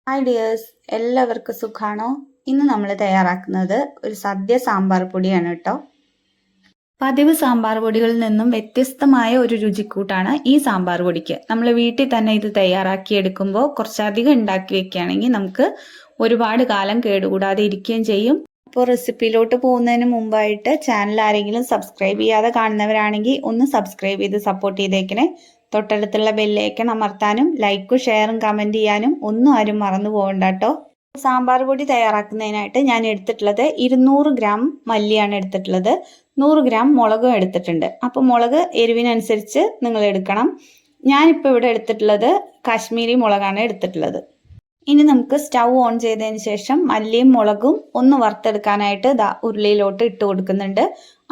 Hi dears, എല്ലാവർക്കും സുഖാണോ? ഇന്ന് നമ്മൾ തയ്യാറാക്കുന്നത് ഒരു സദ്യ സാമ്പാർ പൊടിയാണ് കേട്ടോ. പതിവ് സാമ്പാർ പൊടികളിൽ നിന്നും വ്യത്യസ്തമായ ഒരു രുചിക്കൂട്ടാണ് ഈ സാമ്പാർ പൊടിക്ക്. നമ്മൾ വീട്ടിൽ തന്നെ ഇത് തയ്യാറാക്കി എടുക്കുമ്പോൾ കുറച്ചധികം ഉണ്ടാക്കി വെക്കുകയാണെങ്കിൽ നമുക്ക് ഒരുപാട് കാലം കേടുകൂടാതെ ഇരിക്കുകയും ചെയ്യും. അപ്പോൾ റെസിപ്പിയിലോട്ട് പോകുന്നതിന് മുമ്പായിട്ട് ചാനൽ ആരെങ്കിലും സബ്സ്ക്രൈബ് ചെയ്യാതെ കാണുന്നവരാണെങ്കിൽ ഒന്ന് സബ്സ്ക്രൈബ് ചെയ്ത് സപ്പോർട്ട് ചെയ്തേക്കണേ. തൊട്ടടുത്തുള്ള ബെല്ലൈക്കൺ അമർത്താനും ലൈക്കും ഷെയറും കമൻറ്റ് ചെയ്യാനും ഒന്നും ആരും മറന്നു പോകണ്ട കേട്ടോ. സാമ്പാർ പൊടി തയ്യാറാക്കുന്നതിനായിട്ട് ഞാൻ എടുത്തിട്ടുള്ളത് 200 ഗ്രാം മല്ലിയാണ് എടുത്തിട്ടുള്ളത്. 100 ഗ്രാം മുളകും എടുത്തിട്ടുണ്ട്. അപ്പോൾ മുളക് എരിവിനനുസരിച്ച് നിങ്ങൾ എടുക്കണം. ഞാനിപ്പോൾ ഇവിടെ എടുത്തിട്ടുള്ളത് കാശ്മീരി മുളകാണ് എടുത്തിട്ടുള്ളത്. ഇനി നമുക്ക് സ്റ്റൗ ഓൺ ചെയ്തതിന് ശേഷം മല്ലിയും മുളകും ഒന്ന് വറുത്തെടുക്കാനായിട്ട് ഉരുളിയിലോട്ട് ഇട്ട് കൊടുക്കുന്നുണ്ട്.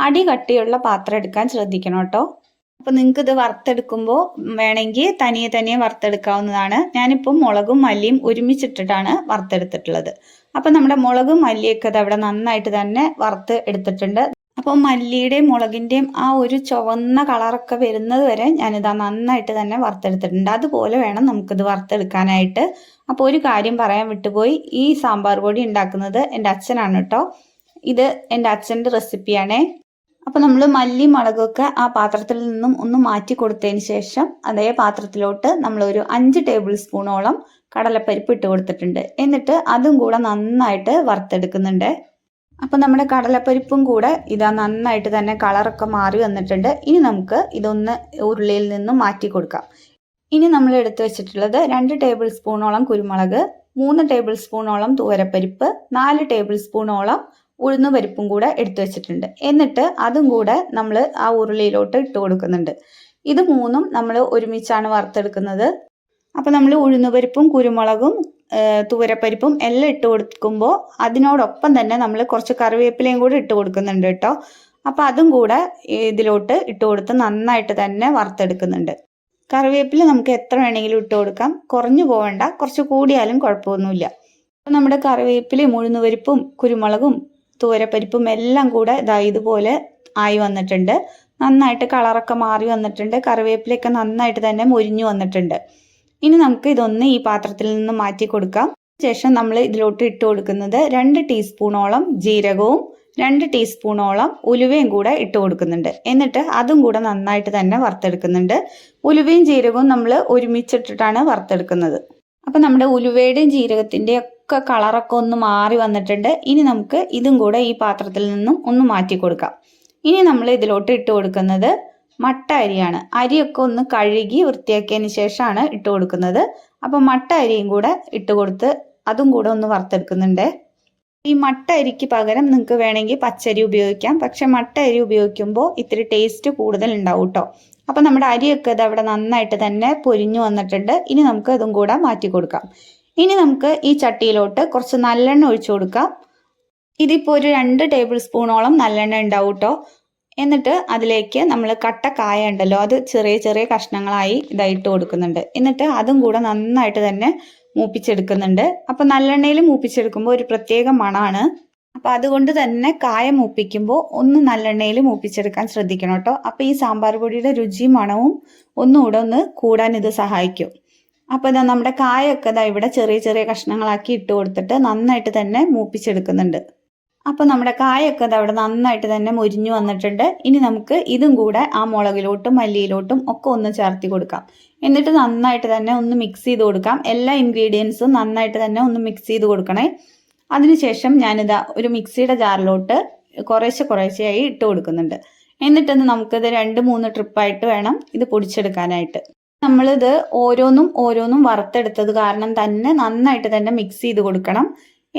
അടി കട്ടിയുള്ള പാത്രം എടുക്കാൻ ശ്രദ്ധിക്കണം കേട്ടോ. അപ്പോൾ നിങ്ങൾക്ക് ഇത് വറുത്തെടുക്കുമ്പോൾ വേണമെങ്കിൽ തനിയെ വറുത്തെടുക്കാവുന്നതാണ്. ഞാനിപ്പം മുളകും മല്ലിയും ഒരുമിച്ചിട്ടിട്ടാണ് വറുത്തെടുത്തിട്ടുള്ളത്. അപ്പം നമ്മുടെ മുളകും മല്ലിയൊക്കെ അത് അവിടെ നന്നായിട്ട് തന്നെ വറുത്ത് എടുത്തിട്ടുണ്ട്. അപ്പോൾ മല്ലിയുടെയും മുളകിൻ്റെയും ആ ഒരു ചുവന്ന കളറൊക്കെ വരുന്നത് വരെ ഞാനിതാ നന്നായിട്ട് തന്നെ വറുത്തെടുത്തിട്ടുണ്ട്. അതുപോലെ വേണം നമുക്കിത് വറുത്തെടുക്കാനായിട്ട്. അപ്പോൾ ഒരു കാര്യം പറയാൻ വിട്ടുപോയി, ഈ സാമ്പാർ പൊടി ഉണ്ടാക്കുന്നത് എൻ്റെ അച്ഛനാണ് കേട്ടോ. ഇത് എൻ്റെ അച്ഛൻ്റെ റെസിപ്പിയാണേ. അപ്പോൾ നമ്മൾ മല്ലി മുളകൊക്കെ ആ പാത്രത്തിൽ നിന്നും ഒന്ന് മാറ്റി കൊടുത്തതിന് ശേഷം അതേ പാത്രത്തിലോട്ട് നമ്മളൊരു 5 ടേബിൾ സ്പൂണോളം കടലപ്പരിപ്പ് ഇട്ട് കൊടുത്തിട്ടുണ്ട്. എന്നിട്ട് അതും കൂടെ നന്നായിട്ട് വറുത്തെടുക്കുന്നുണ്ട്. അപ്പോൾ നമ്മുടെ കടലപ്പരിപ്പും കൂടെ ഇതാ നന്നായിട്ട് തന്നെ കളറൊക്കെ മാറി വന്നിട്ടുണ്ട്. ഇനി നമുക്ക് ഇതൊന്ന് ഉരുളിയിൽ നിന്നും മാറ്റി കൊടുക്കാം. ഇനി നമ്മൾ എടുത്തു വെച്ചിട്ടുള്ളത് 2 ടേബിൾ സ്പൂണോളം കുരുമുളക്, 3 ടേബിൾ സ്പൂണോളം തുവരപ്പരിപ്പ്, 4 ടേബിൾ സ്പൂണോളം ഉഴുന്നുപരിപ്പും കൂടെ എടുത്തു വെച്ചിട്ടുണ്ട്. എന്നിട്ട് അതും കൂടെ നമ്മൾ ആ ഉരുളിയിലോട്ട് ഇട്ട് കൊടുക്കുന്നുണ്ട്. ഇത് മൂന്നും നമ്മൾ ഒരുമിച്ചാണ് വറുത്തെടുക്കുന്നത്. അപ്പോൾ നമ്മൾ ഉഴുന്നുപരിപ്പും കുരുമുളകും തുവരപ്പരിപ്പും എല്ലാം ഇട്ട് കൊടുക്കുമ്പോൾ അതിനോടൊപ്പം തന്നെ നമ്മൾ കുറച്ച് കറിവേപ്പിലയും കൂടെ ഇട്ട് കൊടുക്കുന്നുണ്ട് കേട്ടോ. അപ്പോൾ അതും കൂടെ ഇതിലോട്ട് ഇട്ട് കൊടുത്ത് നന്നായിട്ട് തന്നെ വറുത്തെടുക്കുന്നുണ്ട്. കറിവേപ്പില നമുക്ക് എത്ര വേണമെങ്കിലും ഇട്ട് കൊടുക്കാം, കുറഞ്ഞു പോകണ്ട, കുറച്ച് കൂടിയാലും കുഴപ്പമൊന്നുമില്ല. അപ്പോൾ നമ്മുടെ കറിവേപ്പിലയും ഉഴുന്നുപരിപ്പും കുരുമുളകും തുവരപ്പരിപ്പും എല്ലാം കൂടെ ഇതുപോലെ ആയി വന്നിട്ടുണ്ട്. നന്നായിട്ട് കളറൊക്കെ മാറി വന്നിട്ടുണ്ട്. കറിവേപ്പിലയൊക്കെ നന്നായിട്ട് തന്നെ മൊരിഞ്ഞു വന്നിട്ടുണ്ട്. ഇനി നമുക്ക് ഇതൊന്ന് ഈ പാത്രത്തിൽ നിന്ന് മാറ്റി കൊടുക്കാം. ശേഷം നമ്മൾ ഇതിലോട്ട് ഇട്ട് കൊടുക്കുന്നത് 2 ടീസ്പൂണോളം ജീരകവും 2 ടീസ്പൂണോളം ഉലുവയും കൂടെ ഇട്ട് കൊടുക്കുന്നുണ്ട്. എന്നിട്ട് അതും കൂടെ നന്നായിട്ട് തന്നെ വറുത്തെടുക്കുന്നുണ്ട്. ഉലുവയും ജീരകവും നമ്മൾ ഒരുമിച്ചിട്ടിട്ടാണ് വറുത്തെടുക്കുന്നത്. അപ്പം നമ്മുടെ ഉലുവയുടെയും ജീരകത്തിൻ്റെയും ഒക്കെ കളറൊക്കെ ഒന്ന് മാറി വന്നിട്ടുണ്ട്. ഇനി നമുക്ക് ഇതും കൂടെ ഈ പാത്രത്തിൽ നിന്നും ഒന്ന് മാറ്റി കൊടുക്കാം. ഇനി നമ്മൾ ഇതിലോട്ട് ഇട്ട് കൊടുക്കുന്നത് മട്ട അരിയാണ്. അരിയൊക്കെ ഒന്ന് കഴുകി വൃത്തിയാക്കിയതിന് ശേഷമാണ് ഇട്ട് കൊടുക്കുന്നത്. അപ്പം മട്ട അരിയും കൂടെ ഇട്ട് കൊടുത്ത് അതും കൂടെ ഒന്ന് വറുത്തെടുക്കുന്നുണ്ട്. ഈ മട്ട അരിക്ക് പകരം നിങ്ങൾക്ക് വേണമെങ്കിൽ പച്ചരി ഉപയോഗിക്കാം. പക്ഷെ മട്ട അരി ഉപയോഗിക്കുമ്പോൾ ഇത്തിരി ടേസ്റ്റ് കൂടുതൽ ഉണ്ടാവും കേട്ടോ. അപ്പം നമ്മുടെ അരിയൊക്കെ ഇത് അവിടെ നന്നായിട്ട് തന്നെ പൊരിഞ്ഞു വന്നിട്ടുണ്ട്. ഇനി നമുക്ക് അതും കൂടെ മാറ്റി കൊടുക്കാം. ഇനി നമുക്ക് ഈ ചട്ടിയിലോട്ട് കുറച്ച് നല്ലെണ്ണ ഒഴിച്ചു കൊടുക്കാം. ഇതിപ്പോൾ ഒരു 2 ടേബിൾ സ്പൂണോളം നല്ലെണ്ണ ഉണ്ടാവും കേട്ടോ. എന്നിട്ട് അതിലേക്ക് നമ്മൾ കട്ട കായ ഉണ്ടല്ലോ, അത് ചെറിയ കഷ്ണങ്ങളായി ഇതായിട്ട് കൊടുക്കുന്നുണ്ട്. എന്നിട്ട് അതും കൂടെ നന്നായിട്ട് തന്നെ മൂപ്പിച്ചെടുക്കുന്നുണ്ട്. അപ്പം നല്ലെണ്ണയിൽ മൂപ്പിച്ചെടുക്കുമ്പോൾ ഒരു പ്രത്യേക മണമാണ്. അപ്പം അതുകൊണ്ട് തന്നെ കായ മൂപ്പിക്കുമ്പോൾ ഒന്ന് നല്ലെണ്ണയിൽ മൂപ്പിച്ചെടുക്കാൻ ശ്രദ്ധിക്കണം കേട്ടോ. അപ്പം ഈ സാമ്പാർ പൊടിയുടെ രുചിയും മണവും ഒന്നുകൂടെ ഒന്ന് കൂടാൻ ഇത് സഹായിക്കും. അപ്പോൾ ഇതാ നമ്മുടെ കായൊക്കെ ഇവിടെ ചെറിയ കഷ്ണങ്ങളാക്കി ഇട്ട് കൊടുത്തിട്ട് നന്നായിട്ട് തന്നെ മൂപ്പിച്ചെടുക്കുന്നുണ്ട്. അപ്പോൾ നമ്മുടെ കായൊക്കെ അവിടെ നന്നായിട്ട് തന്നെ മൊരിഞ്ഞു വന്നിട്ടുണ്ട്. ഇനി നമുക്ക് ഇതും കൂടെ ആ മുളകിലോട്ടും മല്ലിയിലോട്ടും ഒക്കെ ഒന്ന് ചേർത്തി കൊടുക്കാം. എന്നിട്ട് നന്നായിട്ട് തന്നെ ഒന്ന് മിക്സ് ചെയ്ത് കൊടുക്കാം. എല്ലാ ഇൻഗ്രീഡിയൻസും നന്നായിട്ട് തന്നെ ഒന്ന് മിക്സ് ചെയ്ത് കൊടുക്കണേ. അതിനുശേഷം ഞാനിതാ ഒരു മിക്സിയുടെ ജാറിലോട്ട് കുറേശ്ശെയായി ഇട്ട് കൊടുക്കുന്നുണ്ട്. എന്നിട്ടൊന്ന് നമുക്കിത് 2-3 ട്രിപ്പായിട്ട് വേണം ഇത് പൊടിച്ചെടുക്കാനായിട്ട്. നമ്മളിത് ഓരോന്നും വറുത്തെടുത്തത് കാരണം തന്നെ നന്നായിട്ട് തന്നെ മിക്സ് ചെയ്ത് കൊടുക്കണം.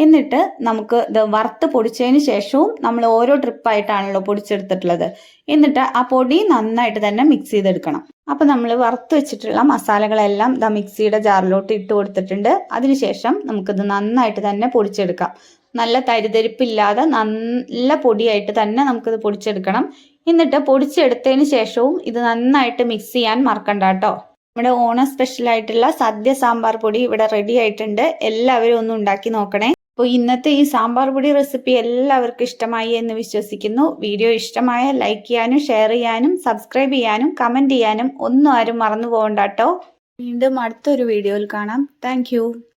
എന്നിട്ട് നമുക്ക് ഇത് വറുത്ത് പൊടിച്ചതിന് ശേഷവും നമ്മൾ ഓരോ ട്രിപ്പായിട്ടാണല്ലോ പൊടിച്ചെടുത്തിട്ടുള്ളത്. എന്നിട്ട് ആ പൊടി നന്നായിട്ട് തന്നെ മിക്സ് ചെയ്തെടുക്കണം. അപ്പം നമ്മൾ വറുത്ത് വെച്ചിട്ടുള്ള മസാലകളെല്ലാം മിക്സിയുടെ ജാറിലോട്ട് ഇട്ട് കൊടുത്തിട്ടുണ്ട്. അതിനുശേഷം നമുക്കിത് നന്നായിട്ട് തന്നെ പൊടിച്ചെടുക്കാം. നല്ല തരിതരിപ്പില്ലാതെ നല്ല പൊടിയായിട്ട് തന്നെ നമുക്കിത് പൊടിച്ചെടുക്കണം. എന്നിട്ട് പൊടിച്ചെടുത്തതിന് ശേഷവും ഇത് നന്നായിട്ട് മിക്സ് ചെയ്യാൻ മറക്കണ്ട കേട്ടോ. നമ്മുടെ ഓണം സ്പെഷ്യലായിട്ടുള്ള സദ്യ സാമ്പാർ പൊടി ഇവിടെ റെഡി ആയിട്ടുണ്ട്. എല്ലാവരും ഒന്ന് ഉണ്ടാക്കി നോക്കണേ. അപ്പോൾ ഇന്നത്തെ ഈ സാമ്പാർ പൊടി റെസിപ്പി എല്ലാവർക്കും ഇഷ്ടമായി എന്ന് വിശ്വസിക്കുന്നു. വീഡിയോ ഇഷ്ടമായ ലൈക്ക് ചെയ്യാനും ഷെയർ ചെയ്യാനും സബ്സ്ക്രൈബ് ചെയ്യാനും കമൻറ്റ് ചെയ്യാനും ഒന്നും ആരും മറന്നു പോകണ്ട കേട്ടോ. വീണ്ടും അടുത്തൊരു വീഡിയോയിൽ കാണാം. താങ്ക്